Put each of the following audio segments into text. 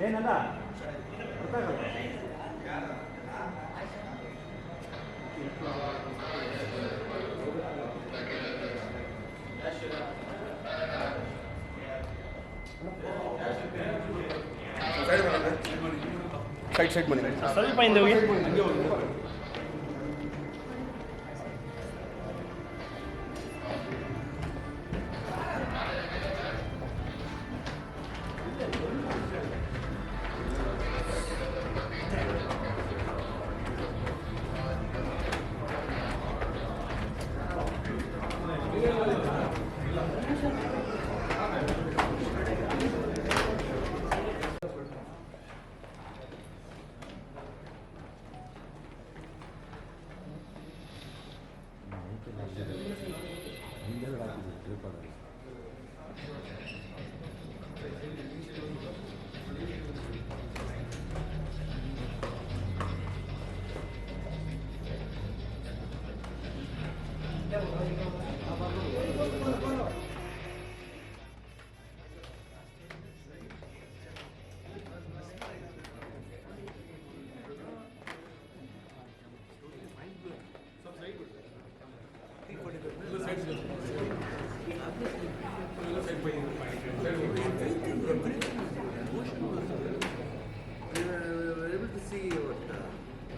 ಏನಲ್ಲ ಅರ್ಥ ಆಗಲ್ಲ. ಸೈಡ್ ಬನ್ನಿ ಸ್ವಲ್ಪ ಹಿಂದೆ ಹೋಗಿ.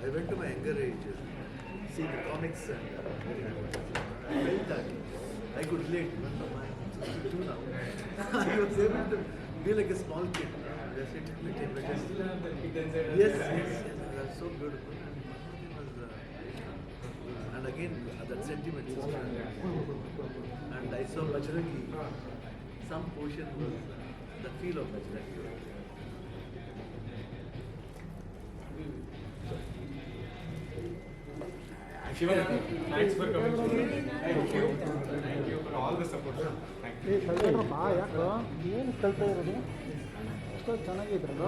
I went to my younger age, see the comics and I felt that I could relate. I'm 62 now. I was able to be like a small kid. Yes, that's so beautiful. And again, that sentiment. And I saw Bajrangi. Some portion was the feel of Bajrangi. Shivan, thanks for coming. Thank you for all the support. Thank you. ಯಾಕೆ ಏನು ಕಲ್ತಾ ಇರೋದು ಅಷ್ಟೊಂದು ಚೆನ್ನಾಗಿದ್ರಲ್ಲ.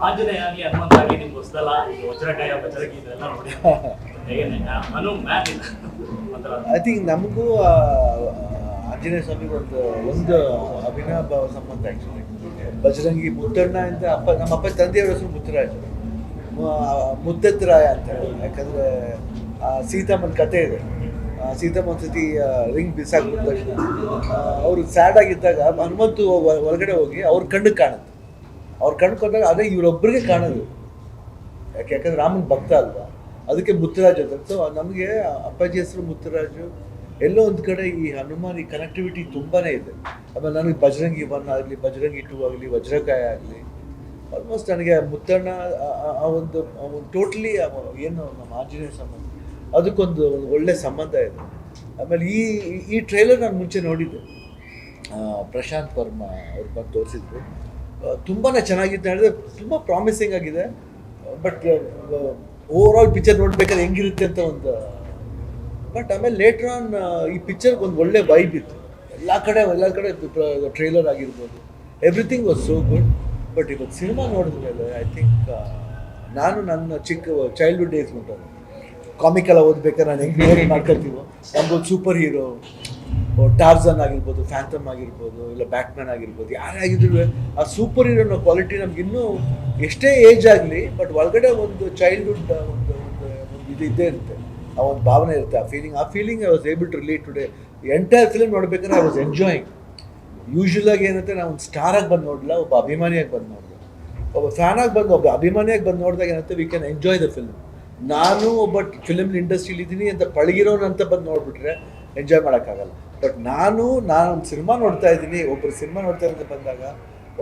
ಆಂಜನೇಯ ಆಗಲಿ ಹನುಮಂತ ಆಗಲಿ ನಿಮ್ಗೆ ಹೊಸದಲ್ಲ, ವಜ್ರಕಾಯ ಬಜರಂಗಿ ಇದೆಲ್ಲ ನೋಡಿ ಅನು man I think ನಮಗೂ ಆಂಜನೇಯ ಸ್ವಾಮಿಗೆ ಒಂದು ಅವಿನಾಭಾವ ಸಂಬಂಧ ಆ್ಯಕ್ಚುಲಿ. ಬಜರಂಗಿ ಮುತ್ತಣ್ಣ ಅಂತ ನಮ್ಮ ಅಪ್ಪ ತಂದೆಯವರ ಹೆಸರು ಮುತ್ತರಾಜ, ಮುದ್ದತ್ರಾಯ ಅಂತ ಹೇಳಿ. ಯಾಕಂದರೆ ಸೀತಾಮ್ಮನ ಕಥೆ ಇದೆ. ಸೀತಮ್ಮ ಒಂದ್ಸತಿ ರಿಂಗ್ ಬಿಸಾಕ್ಬಿಟ್ಟ ತಕ್ಷಣ ಅವರು ಸ್ಯಾಡ್ ಆಗಿದ್ದಾಗ ಹನುಮಂತು ಹೊರಗಡೆ ಹೋಗಿ ಅವ್ರ ಕಣ್ಣಿಗೆ ಕಾಣುತ್ತೆ. ಅವ್ರ ಕಣ್ಣು ಕೊಂಡಾಗ ಅದೇ ಇವರೊಬ್ಬರಿಗೆ ಕಾಣೋದು. ಯಾಕಂದ್ರೆ ರಾಮನ ಭಕ್ತ ಅಲ್ವಾ, ಅದಕ್ಕೆ ಮುತ್ತರಾಜ್ ಅಂತ. ಸೊ ನಮಗೆ ಅಪ್ಪಾಜಿ ಹೆಸರು ಮುತ್ತರಾಜು. ಎಲ್ಲೋ ಒಂದು ಕಡೆ ಈ ಹನುಮಾನ್ ಈ ಕನೆಕ್ಟಿವಿಟಿ ತುಂಬಾ ಇದೆ. ಆಮೇಲೆ ನನಗೆ ಬಜರಂಗಿ 1 ಆಗಲಿ, ಬಜರಂಗಿ 2 ಆಗಲಿ, ವಜ್ರಕಾಯ ಆಗಲಿ, ಆಲ್ಮೋಸ್ಟ್ ನನಗೆ ಮುತ್ತಣ್ಣ ಒಂದು ಟೋಟ್ಲಿ ಏನು ನಮ್ಮ ಆಂಜನೇಯ ಸಂಬಂಧ ಅದಕ್ಕೊಂದು ಒಳ್ಳೆ ಸಂಬಂಧ ಇದೆ. ಆಮೇಲೆ ಈ ಟ್ರೈಲರ್ ನಾನು ಮುಂಚೆ ನೋಡಿದ್ದೆ, ಪ್ರಶಾಂತ್ ವರ್ಮಾ ಅವ್ರು ಬಂದು ತೋರಿಸಿದ್ರು. ತುಂಬಾ ಚೆನ್ನಾಗಿತ್ತು ಹೇಳಿದ್ರೆ, ತುಂಬ ಪ್ರಾಮಿಸಿಂಗ್ ಆಗಿದೆ. ಬಟ್ ಓವರ್ ಆಲ್ ಪಿಕ್ಚರ್ ನೋಡ್ಬೇಕಾದ್ರೆ ಹೆಂಗಿರುತ್ತೆ ಅಂತ ಒಂದು. ಬಟ್ ಆಮೇಲೆ ಲೇಟರ್ ಆನ್ ಈ ಪಿಕ್ಚರ್ಗೆ ಒಂದು ಒಳ್ಳೆ ವೈಬ್ ಇತ್ತು. ಎಲ್ಲ ಕಡೆ ಟ್ರೈಲರ್ ಆಗಿರ್ಬೋದು, everything was so good. But ಇವತ್ತು ಸಿನಿಮಾ ನೋಡಿದ್ಮೇಲೆ ಐ ಥಿಂಕ್ ನಾನು ನನ್ನ ಚೈಲ್ಡ್ಹುಡ್ ಡೇಸ್ ಮುಟ್ಟೋದು ಕಾಮಿಕೆಲ್ಲ ಓದ್ಬೇಕಾದ್ರೆ ನಾನು ಹೆಂಗೆ ರಿಲೇಟ್ ಮಾಡ್ಕೊಳ್ತೀವೋ, ನಮ್ಗೊಂದು ಸೂಪರ್ ಹೀರೋ ಟಾರ್ಜನ್ ಆಗಿರ್ಬೋದು, ಫ್ಯಾಂಥಮ್ ಆಗಿರ್ಬೋದು, ಇಲ್ಲ ಬ್ಯಾಟ್ಮ್ಯಾನ್ ಆಗಿರ್ಬೋದು, ಯಾರೇ ಆಗಿದ್ರು ಆ ಸೂಪರ್ ಹೀರೋನ ಕ್ವಾಲಿಟಿ ನಮ್ಗೆ ಇನ್ನೂ ಎಷ್ಟೇ ಏಜ್ ಆಗಲಿ ಬಟ್ ಒಳಗಡೆ ಒಂದು ಚೈಲ್ಡ್ಹುಡ್ ಒಂದು ಇದು ಇದ್ದೇ ಇರುತ್ತೆ. ಆ ಒಂದು ಭಾವನೆ ಇರುತ್ತೆ, ಆ feeling I was able to relate today. Entire film ನೋಡ್ಬೇಕಾದ್ರೆ ಐ ವಾಸ್ ಎಂಜಾಯಿಂಗ್. ಯೂಶ್ವಲಾಗಿ ಏನಂತೆ ನಾವು ಒಂದು ಸ್ಟಾರಾಗಿ ಬಂದು ನೋಡಲ್ಲ, ಒಬ್ಬ ಅಭಿಮಾನಿಯಾಗಿ ಬಂದು ನೋಡಿದೆ. ಒಬ್ಬ ಫ್ಯಾನಾಗಿ ಬಂದು ಒಬ್ಬ ಅಭಿಮಾನಿಯಾಗಿ ಬಂದು ನೋಡಿದಾಗ ಏನಂತೆ we can enjoy the film. ನಾನು ಒಬ್ಬ ಫಿಲ್ಮ್ ಇಂಡಸ್ಟ್ರಿಲಿ ಇದ್ದೀನಿ ಅಂತ ಪಳಗಿರೋನಂತ ಬಂದು ನೋಡ್ಬಿಟ್ರೆ ಎಂಜಾಯ್ ಮಾಡೋಕ್ಕಾಗಲ್ಲ. ಬಟ್ ನಾನು ಒಂದು ಸಿನಿಮಾ ನೋಡ್ತಾ ಇದ್ದೀನಿ, ಒಬ್ಬರು ಸಿನಿಮಾ ನೋಡ್ತಾ ಅಂತ ಬಂದಾಗ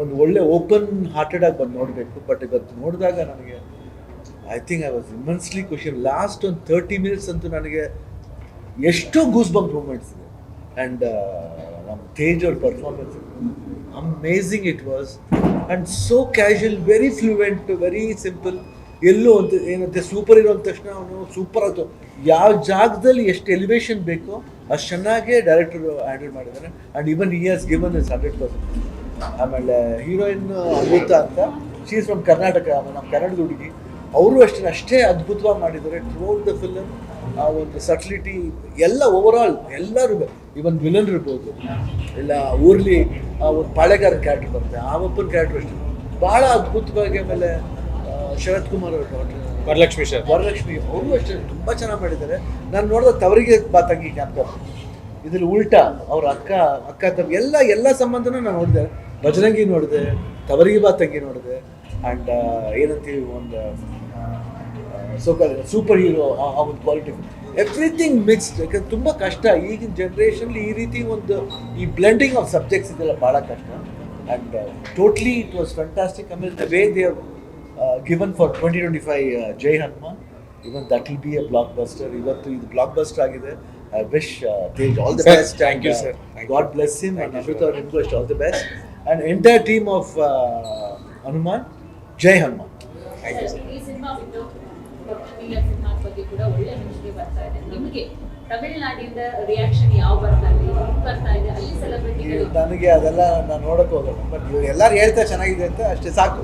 ಒಂದು ಒಳ್ಳೆ ಓಪನ್ ಹಾರ್ಟೆಡಾಗಿ ಬಂದು ನೋಡಬೇಕು. ಬಟ್ ಇವತ್ತು ನೋಡಿದಾಗ ನನಗೆ I think I was immensely ಖುಷಿ. ಲಾಸ್ಟ್ ಒಂದು 30 ಮಿನಿಟ್ಸ್ ಅಂತೂ ನನಗೆ ಎಷ್ಟೋ ಗೂಸ್ ಬಂಪ್ ಮೂಮೆಂಟ್ಸ್ ಇದೆ. ಆ್ಯಂಡ್ ನಮ್ಮ ತೇಜ್ ಅವ್ರ performance amazing it was. And so casual, very fluent, very simple. ಎಲ್ಲೋ ಅಂತ ಏನಂತೆ ಸೂಪರ್ ಹೀರೋ ಅಂದ ತಕ್ಷಣ ಅವನು ಸೂಪರ್ ಆಯಿತು. ಯಾವ ಜಾಗದಲ್ಲಿ ಎಷ್ಟು ಎಲಿವೇಶನ್ ಬೇಕೋ ಅಷ್ಟು ಚೆನ್ನಾಗೇ ಡೈರೆಕ್ಟರ್ ಹ್ಯಾಂಡಲ್ ಮಾಡಿದ್ದಾರೆ. And even he has given is 100%. ಆಮೇಲೆ ಹೀರೋಯಿನ್ ಅಮೃತ ಅಂತ, ಶಿ ಈಸ್ ಫ್ರಮ್ ಕರ್ನಾಟಕ, ನಮ್ಮ ಕನ್ನಡದ ಹುಡುಗಿ. ಅವರು ಅಷ್ಟೇ ಅದ್ಭುತವಾಗಿ ಮಾಡಿದ್ದಾರೆ ಥ್ರೂಔಟ್ ದ ಫಿಲಮ್. ಆ ಒಂದು ಸಟ್ಲಿಟಿ ಎಲ್ಲ ಓವರಾಲ್ ಎಲ್ಲರೂ, ಇವನ್ ವಿಲನ್ ಇರ್ಬೋದು, ಇಲ್ಲ ಊರ್ಲಿ ಒಂದು ಪಾಳೆಗಾರನ ಕ್ಯಾರೆಕ್ಟರ್ ಬರುತ್ತೆ, ಆ ಒಬ್ಬನ ಕ್ಯಾರೆಕ್ಟರ್ ಅಷ್ಟೇ ಭಾಳ ಅದ್ಭುತವಾಗಿ. ಆಮೇಲೆ ಶರತ್ ಕುಮಾರ್ ಅವರು ವರಲಕ್ಷ್ಮಿ ಅವರು ಅಷ್ಟೇ ತುಂಬ ಚೆನ್ನಾಗಿ ಮಾಡಿದ್ದಾರೆ. ನಾನು ನೋಡಿದ ತವರಿಗೆ ಬಾ ತಂಗಿ ಕ್ಯಾಪ್ಟರ್, ಇದ್ರಲ್ಲಿ ಉಲ್ಟಾ ಅವ್ರ ಅಕ್ಕ ತಮ್ಮ ಎಲ್ಲ ಸಂಬಂಧನೂ ನಾನು ನೋಡಿದೆ. ಬಜರಂಗಿ ನೋಡಿದೆ, ತವರಿಗೆ ಬಾ ತಂಗಿ ನೋಡಿದೆ, ಆ್ಯಂಡ್ ಏನಂತೀವಿ ಒಂದು ಸೂಪರ್ ಹೀರೋ, ಆ ಒಂದು ಕ್ವಾಲಿಟಿ, ಎವ್ರಿಥಿಂಗ್ ಮಿಕ್ಸ್ಡ್. ಯಾಕಂದ್ರೆ ತುಂಬ ಕಷ್ಟ ಈಗಿನ ಜನ್ರೇಷನ್ಲಿ ಈ ರೀತಿ ಒಂದು ಈ ಬ್ಲೆಂಡಿಂಗ್ ಆಫ್ ಸಬ್ಜೆಕ್ಟ್ಸ್ ಇದೆಲ್ಲ ಭಾಳ ಕಷ್ಟ. And totally it was fantastic. ಆಮೇಲೆ the way they given for 2025 Jai Hanuman, even that will be a blockbuster. ಇವತ್ತು ಇದು ಬ್ಲಾಕ್ ಬಸ್ಟರ್ ಆಗಿದೆ. I wish Tej all the best. Thank you, sir. God bless him, and Amrita ಅವ್ರಿಗೂ ಅಷ್ಟೇ all the best. And entire team of Hanuman, Jai Hanuman. ಈ cinema ಬಿಟ್ಟು cinema ಬಗ್ಗೆ ಕೂಡ ಒಳ್ಳೆ ಮೆಚ್ಚುಗೆ ಬರ್ತಾ ಇದೆ. ನಿಮಗೆ ತಮಿಳುನಾಡಿಂದ ರಿಯಾಕ್ಷನ್ ಯಾವ ಬರ್ತಾ ಇದೆ? ಅಲ್ಲಿ ಸೆಲೆಬ್ರಿಟಿಗಳು ನನಗೆ ಅದೆಲ್ಲ ನಾನು ನೋಡೋಕೆ ಹೋಗಲ್ಲ, ಬಟ್ ಇವ್ರು ಎಲ್ಲರೂ ಹೇಳ್ತಾರೆ ಚೆನ್ನಾಗಿದೆ ಅಂತ, ಅಷ್ಟೇ ಸಾಕು.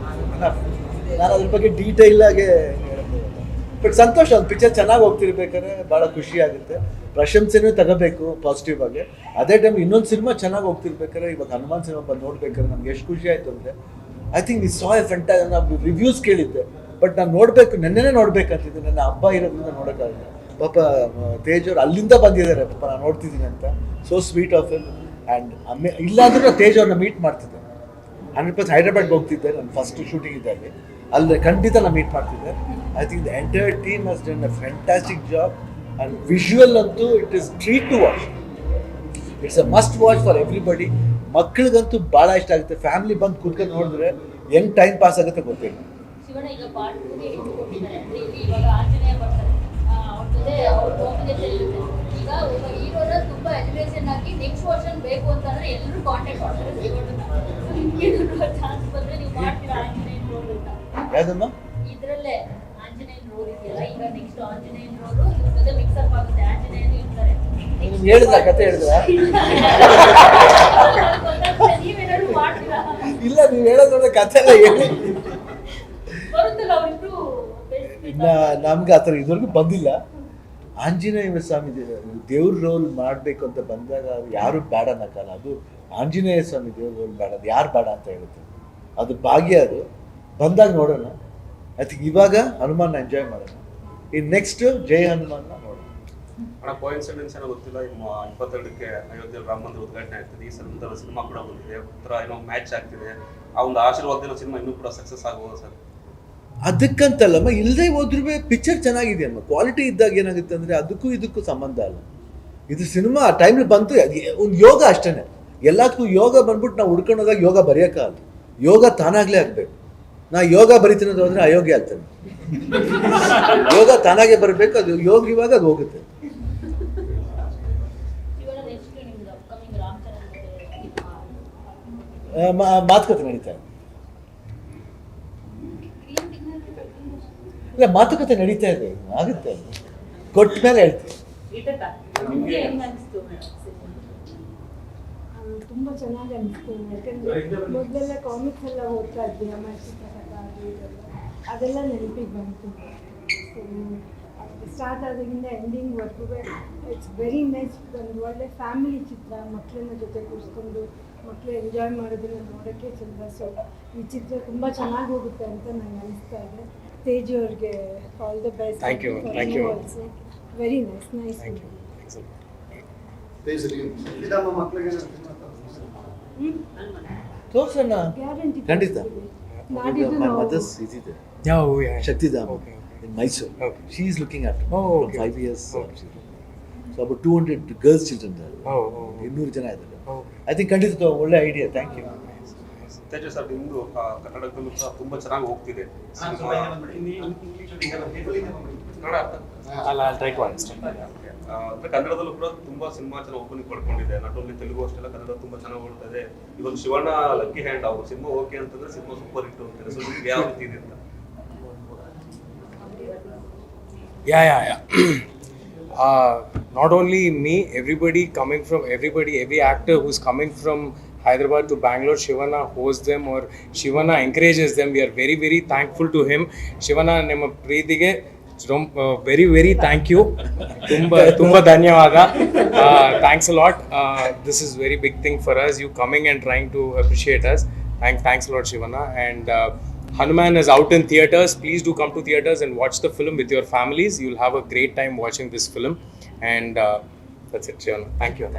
ನಾನು ಅದ್ರ ಬಗ್ಗೆ ಡೀಟೈಲ್ ಆಗಿ ಹೇಳೋದು. ಬಟ್ ಸಂತೋಷ, ಒಂದು ಪಿಕ್ಚರ್ ಚೆನ್ನಾಗಿ ಹೋಗ್ತಿರ್ಬೇಕಾದ್ರೆ ಭಾಳ ಖುಷಿ ಆಗುತ್ತೆ. ಪ್ರಶಂಸೆನೂ ತಗೋಬೇಕು ಪಾಸಿಟಿವ್ ಆಗಿ. ಅದೇ ಟೈಮ್ ಇನ್ನೊಂದು ಸಿನಿಮಾ ಚೆನ್ನಾಗಿ ಹೋಗ್ತಿರ್ಬೇಕಾದ್ರೆ, ಇವಾಗ ಹನುಮಾನ್ ಸಿನಿಮಾ ಬಂದು ನೋಡ್ಬೇಕಾದ್ರೆ ನಮ್ಗೆ ಎಷ್ಟು ಖುಷಿ ಆಯಿತು ಅಂದರೆ, I think we saw A fantastic. ನಾವು ರಿವ್ಯೂಸ್ ಕೇಳಿದ್ದೆ, ಬಟ್ ನಾನು ನೋಡಬೇಕು, ನೆನ್ನೆನೇ ನೋಡ್ಬೇಕಂತಿದ್ದೆ, ನನ್ನ ಹಬ್ಬ ಇರೋದ್ರಿಂದ ನೋಡೋಕ್ಕಾಗಲ್ಲ. ಪಾಪ ತೇಜ್ ಅವ್ರು ಅಲ್ಲಿಂದ ಬಂದಿದ್ದಾರೆ, ಪಾಪ ನಾನು ನೋಡ್ತಿದ್ದೀನಿ ಅಂತ. So sweet of him. And ಇಲ್ಲಾಂದ್ರೂ ತೇಜ್ ಅವ್ರನ್ನ ಮೀಟ್ ಮಾಡ್ತಿದ್ದೆ. 100% ಹೈದ್ರಾಬಾದ್ಗೆ ಹೋಗ್ತಿದ್ದೆ, ನನ್ನ ಫಸ್ಟ್ ಶೂಟಿಂಗ್ ಇದ್ದಾಗ ಅಲ್ಲಿ ಖಂಡಿತ ನಾನು ಮೀಟ್ ಮಾಡ್ತಿದ್ದೆ. I think the entire team has done a fantastic job. And visual ಅಂತೂ it is treat to watch. It's a must watch for everybody. ಮಕ್ಕಳಿಗಂತೂ ಭಾಳ ಇಷ್ಟ ಆಗುತ್ತೆ. ಫ್ಯಾಮಿಲಿ ಬಂದು ಕೂತ್ಕೊಂಡು ನೋಡಿದ್ರೆ ಹೆಂಗೆ ಟೈಮ್ ಪಾಸ್ ಆಗುತ್ತೆ ಗೊತ್ತಿಲ್ಲ. ಶಿವಣ್ಣ ಈಗ ಪಾರ್ಟ್ 2 ಗೆ ಕೊಟ್ಟಿದ್ದಾರೆ ಅಂದ್ರೆ ಇಲ್ಲಿ ಇವಾಗ ಆಂಜನೇಯ ಬರ್ತಾರೆ, ಅವ್ರ ಜೊತೆ ಅವ್ರ ಕಾಂಬಿನೇಷನ್ ಇರುತ್ತೆ. ಈಗ ಒಬ್ಬ ಹೀರೋನ ತುಂಬಾ ಎಲಿವೇಷನ್ ಆಗಿ ನೆಕ್ಸ್ಟ್ ವರ್ಷನ್ ಬೇಕು ಅಂತಂದ್ರೆ ಎಲ್ಲರೂ ಕಾಂಟ್ಯಾಕ್ಟ್ ಮಾಡ್ತಾರೆ ನಿಮ್ಗೆ ಚಾನ್ಸ್ ಬಂದ್ರೆ ನೀವು ಮಾಡ್ತೀರಾ ಆಂಜನೇಯನ್ ರೋಲ್ ಅಂತ? ಯಾವ್ದಮ್ಮ? ಇದ್ರಲ್ಲೇ ಆಂಜನೇಯನ್ ರೋಲ್ ಇದೆಯಲ್ಲ, ಈಗ ನೆಕ್ಸ್ಟ್ ಆಂಜನೇಯನ್ ರೋಲ್ ಇದ್ರ ಜೊತೆ ಮಿಕ್ಸಪ್ ಆಗುತ್ತೆ, ಆಂಜನೇಯನ್ ಇರ್ತಾರೆ. ನಿಮ್ಗೆ ಹೇಳಿದ್ರ ಕತೆ ಹೇಳಿದ್ರ? ನೀವೇನಾದ್ರು ಮಾಡ್ತೀರಾ? ಇಲ್ಲ, ನೀವು ಹೇಳೋದ್ರ ಕತೆ ಎಲ್ಲ ಹೇಳಿ. ಬರುತ್ತಲ್ಲ ಅವ್ರಿಬ್ರು ಇನ್ನು ನಮ್ಗೆ ಆ ಥರ ಇದುವರೆಗೂ ಬಂದಿಲ್ಲ. ಆಂಜನೇಯ ಸ್ವಾಮಿ ದೇವ್ರ ರೋಲ್ ಮಾಡಬೇಕು ಅಂತ ಬಂದಾಗ ಯಾರು ಬೇಡ ಅನ್ನಕ್ಕಲ್ಲ. ಅದು ಆಂಜನೇಯ ಸ್ವಾಮಿ ದೇವ್ರ ರೋಲ್ ಬೇಡ, ಅದು ಯಾರು ಬೇಡ ಅಂತ ಹೇಳುತ್ತೆ. ಅದು ಭಾಗ್ಯ, ಅದು ಬಂದಾಗ ನೋಡೋಣ. ಐ ಥಿಂಕ್ ಇವಾಗ ಹನುಮಾನ್ ಎಂಜಾಯ್ ಮಾಡೋಣ. ಇನ್ನು ನೆಕ್ಸ್ಟ್ ಜೈ ಹನುಮಾನ್ ನೋಡೋಣ. ಅಣ್ಣ ಕೋಇನ್ಸಿಡೆನ್ಸ್ ಏನೋ ಗೊತ್ತಿಲ್ಲ, 22ಕ್ಕೆ ಅಯೋಧ್ಯೆಯಲ್ಲಿ ರಾಮ ಮಂದಿರ ಉದ್ಘಾಟನೆ ಆಗ್ತಿದೆ. ಈ ಸಂದರ್ಭದಲ್ಲಿ ಸಿನಿಮಾ ಕೂಡ ಬಂದಿದೆ, ಉತ್ತರ ಏನೋ ಮ್ಯಾಚ್ ಆಗ್ತಿದೆ. ಆ ಒಂದು ಆಶೀರ್ವಾದದಿಂದ ಸಿನಿಮಾ ಇನ್ನೂ ಕೂಡ ಸಕ್ಸಸ್ ಆಗ್ಬೋದು ಸರ್? ಅದಕ್ಕಂತಲ್ಲಮ್ಮ, ಇಲ್ಲದೆ ಹೋದ್ರೂ ಪಿಕ್ಚರ್ ಚೆನ್ನಾಗಿದೆ ಅಮ್ಮ. ಕ್ವಾಲಿಟಿ ಇದ್ದಾಗ ಏನಾಗುತ್ತೆ ಅಂದರೆ ಅದಕ್ಕೂ ಇದಕ್ಕೂ ಸಂಬಂಧ ಅಲ್ಲ. ಇದು ಸಿನಿಮಾ ಆ ಟೈಮಲ್ಲಿ ಬಂತು, ಒಂದು ಯೋಗ ಅಷ್ಟೇ. ಎಲ್ಲದಕ್ಕೂ ಯೋಗ ಬಂದ್ಬಿಟ್ಟು ನಾವು ಹುಡ್ಕೊಂಡು ಹೋದಾಗ ಯೋಗ ಬರೆಯೋಕ್ಕಾಗಲ್ಲ. ಯೋಗ ತಾನಾಗಲೇ ಆಗಬೇಕು. ನಾ ಯೋಗ ಬರಿತೀನಿ ಅಂತ ಹೋದರೆ ಅಯೋಗ್ಯ ಆಗ್ತಾನೆ. ಯೋಗ ತಾನಾಗೆ ಬರಬೇಕು, ಅದು ಯೋಗ ಇವಾಗ ಅದು ಹೋಗುತ್ತೆ. ಮಾತುಕತೆ ನಡೀತಾ ಇದೆ. ಇಲ್ಲ, ಮಾತುಕತೆ ನಡೀತಾ ಇದೆ, ಆಗುತ್ತೆ. ಕೊಟ್ಟ ಮೇಲೆ ಹೇಳ್ತೀವಿ. ನಿಮ್ಗೆ ಹೆಂಗ್ ಅನಿಸ್ತು? ತುಂಬ ಚೆನ್ನಾಗಿ ಅನಿಸ್ತು. ಯಾಕಂದರೆ ಮೊದಲೆಲ್ಲ ಕಾಮಿಕ್ಸ್ ಎಲ್ಲ ಓದ್ತಾ ಇದ್ವಿ, ಅಮ್ಮ ಅದೆಲ್ಲ ನೆನಪಿಗೆ ಬಂತು. ಸ್ಟಾರ್ಟ್ ಆದಾಗಿಂದ ಎಂಡಿಂಗ್ವರೆಗೂ ಇಟ್ಸ್ ವೆರಿ ನೈಸ್. ಒಂದು ಒಳ್ಳೆ ಫ್ಯಾಮಿಲಿ ಚಿತ್ರ, ಮಕ್ಕಳನ್ನ ಜೊತೆ ಕೂರಿಸ್ಕೊಂಡು ಮಕ್ಕಳು ಎಂಜಾಯ್ ಮಾಡೋದನ್ನ ನೋಡೋಕ್ಕೆ ಚಂದ. ಸೊ ಈ ಚಿತ್ರ ತುಂಬ ಚೆನ್ನಾಗಿ ಹೋಗುತ್ತೆ ಅಂತ ನಂಗೆ ಅನಿಸ್ತಾ ಇದೆ. ತೇಜ್ ಅವ್ರಿಗೆ all the best. Thank you. Also very nice. ತೋರ್ಸೋಣ, ಗ್ಯಾರಂಟಿ ಖಂಡಿತ. ನಾಡಿದ್ದು My ನಾವು mother's ಇದಿದೆ, Oh, yeah. Shaktiಧಾಮ Okay. in Mysore. Okay. She is looking after me Oh, from okay. 5 years. Okay. So about 200 girls children there. Oh. 200 ಜನ ಇದ್ದಾರೆ. Okay. I think ಖಂಡಿತ ಒಳ್ಳೆ idea. Thank you. Teja sir, ನಿಮ್ಮದು ಕನ್ನಡದಲ್ಲೂ ಸಹ ತುಂಬ ಚೆನ್ನಾಗಿ ಹೋಗ್ತಿದೆ. ಅಂದ್ರೆ ಕನ್ನಡದಲ್ಲೂ ಕೂಡ ತುಂಬಾ ಸಿನಿಮಾ ಚೆನ್ನಾಗಿ ಓಪನಿಂಗ್ ಪಡ್ಕೊಂಡಿದೆ. ನಾಟ್ ಓನ್ಲಿ ತೆಲುಗು ಅಷ್ಟೆಲ್ಲ, ಕನ್ನಡ ತುಂಬಾ ಚೆನ್ನಾಗಿ ಓಡ್ತಾ ಇದೆ. ಇವತ್ತು ಶಿವಣ್ಣ ಲಕ್ಕಿ ಹ್ಯಾಂಡ್, ಅವರು ಸಿನಿಮಾ ಓಕೆ ಅಂತಂದ್ರೆ ಸಿನಿಮಾ ಸೂಪರ್ ಹಿಟ್ ಅಂತಾರೆ. ಸೊ ನಿಮ್ಗೆ ಯಾವ ರೀತಿ ಇದೆ ಅಂತ? Yeah. not only me, every actor who's coming from Hyderabad to Bangalore, Shivana hosts them or Shivana encourages them. We are very, very thankful to him. Shivana, ನಿಮ್ಮ ಪ್ರೀತಿಗೆ very very thank you. ತುಂಬ ಧನ್ಯವಾದ. Thanks a lot. This is very big thing for us. You coming and trying to appreciate us. Thanks a lot, Shivana. And Hanuman is out in theaters. Please do come to theaters and watch the film with your families. You'll have a great time watching this film. And that's it, Shivana. Thank you.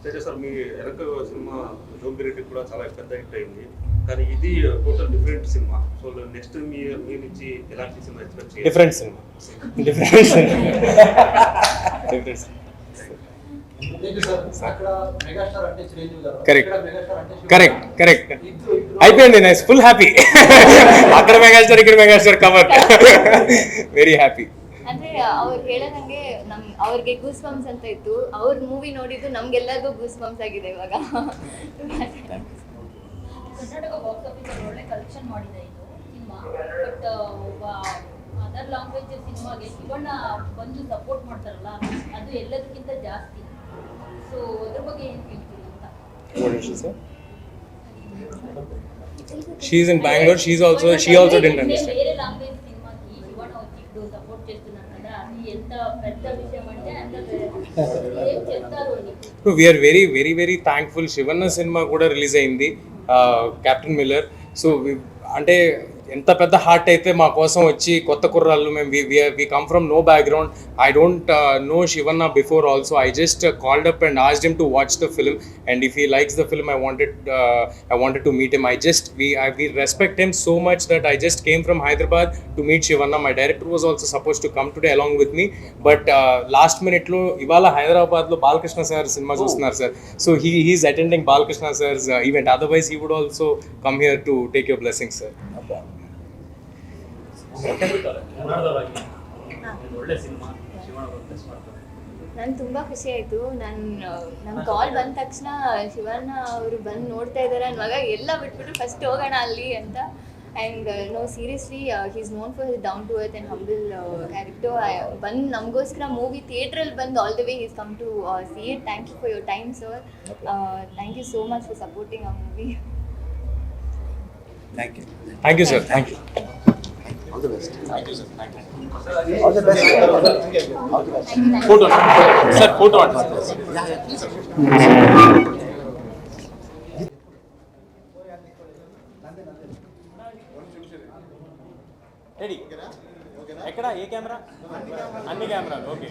Teja sir, మీ వెనక cinema జోంబిరెడ్డి కూడా చాలా పెద్ద hit అయింది, కానీ ఇది total different cinema. So next మీ నుంచి ఎలాంటి సినిమా ఎక్స్పెక్ట్ చేయాలి? Different cinema. కరెక్ట్ అయిపోయింది. Nice, full happy. అక్కడ మెగాస్టార్, ఇక్కడ మెగాస్టార్ కవర్. Very happy. ಅಂದ್ರೆ ಅವ್ರು ಹೇಳೋದಂಗೆ ಅವ್ರಿಗೆ ಗೂಸ್ ಬಂಪ್ಸ್ ಅಂತ ಇತ್ತು. ಅವ್ರ ಮೂವಿ ನೋಡಿದ್ದು ನಮ್ಗೆಲ್ಲರಿಗೂ ಗೂಸ್ ಬಂಪ್ಸ್ ಆಗಿದೆ ಇವಾಗ. ಕರ್ನಾಟಕ ಬಾಕ್ಸ್ ಆಫೀಸ್ ಒಳ್ಳೆ ಕಲೆಕ್ಷನ್ ಮಾಡಿದೆ ಇದು ಸಿನಿಮಾ. ಬಟ್ ಅದರ್ ಲ್ಯಾಂಗ್ವೇಜ್ ಸಿನಿಮಾಗೆ ಶಿವಣ್ಣ ಬಂದು ಸಪೋರ್ಟ್ ಮಾಡ್ತಾರಲ್ಲ, ಅದು ಎಲ್ಲದಕ್ಕಿಂತ ಜಾಸ್ತಿ. ಸೊ ಅದ್ರ ಬಗ್ಗೆ ಏನು ಹೇಳ್ತೀರಿ ಅಂತ? She is in Bangalore. She also didn't understand. వేరే లాంగ్వేజ్ సినిమాకి శివಣ್ణ వచ్చి ఇప్పుడు సపోర్ట్ చేస్తున్నారు కదా, అది ఎంత పెద్ద విషయం అంటే అంత ఏం చెప్తారు అని. We are very, very, very thankful. Shivana cinema కూడా రిలీజ్ అయింది, కెప్టెన్ మిల్లర్. సో అంటే ఎంత పెద్ద హార్ట్ అయితే మా కోసం వచ్చి కొత్త కుర్రాళ్ళు మేము we come from no background. I don't know Shivanna before also. I just called up and asked him to watch the film, and if he likes the film I wanted to meet him. we respect him so much that I just came from Hyderabad to meet Shivanna. My director was also supposed to come today along with me, but last minute lo ivala Hyderabad lo Balkrishna sir cinema chustunar sir, so he is attending Balkrishna sir's event. Otherwise he would also come here to take your blessings, sir. ಕನ್ನಡದವರಾಗಿ ಒಳ್ಳೆ cinema Shivanna plus ಮಾಡ್ತಾರೆ. ನಂಗೆ ತುಂಬ ಖುಷಿ ಆಯಿತು. ನಮ್ಮ ಕಾಲ್ ಬಂದ ತಕ್ಷಣ ಶಿವಣ್ಣ ಅವರು ಬಂದು ನೋಡ್ತಾ ಇದ್ದಾರೆ ಅನ್ನುವಾಗ ಎಲ್ಲ ಬಿಟ್ಬಿಟ್ಟು ಫಸ್ಟ್ ಹೋಗೋಣ ಅಲ್ಲಿ ಅಂತ. And no seriously he is known for his down to earth and humble character. ಬಂದು ನಮಗೋಸ್ಕರ ಮೂವಿ ಥಿಯೇಟ್ರಲ್ಲಿ ಬಂದು all the way is come to see it. Thank you for your time sir. Thank you so much for supporting our movie. Thank you sir. Thank you. All the best. Thank you sir. Thank you. All the best. Photo sir, photo. Ready ఎక్కడ ఏ camera? అన్ని కెమెరాలు okay.